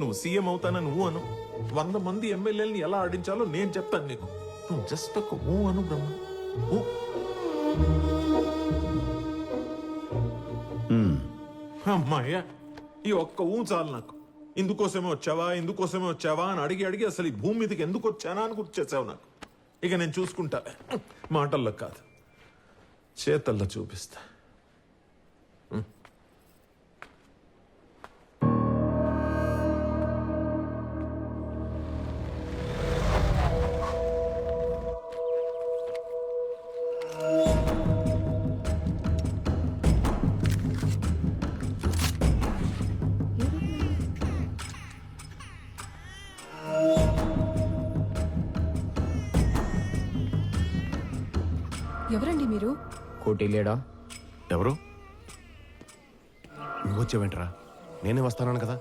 నువ్వు సీఎం అవుతానని నువ్వు అను. 100 మంది ఎమ్మెల్యేలని ఎలా ఆడించాలో నేను చెప్తాను నీకు. నువ్వు జస్ట్ ఒక ఊ అను బ్రహ్మ. ఊ. అమ్మాయ్యా, ఈ ఒక్క ఊ చాలు నాకు. ఇందుకోసమే వచ్చావా అని అడిగి అసలు ఈ భూమి మీదకి ఎందుకు వచ్చానా అని గుర్తు చేసావు నాకు. ఇక నేను చూసుకుంటా, మాటల్లో కాదు చేతల్లో చూపిస్తా. ఎవరండి మీరు? కోటి లేడా? ఎవరు? నువ్వు వచ్చావేంట్రా? నేనే వస్తాను కదా.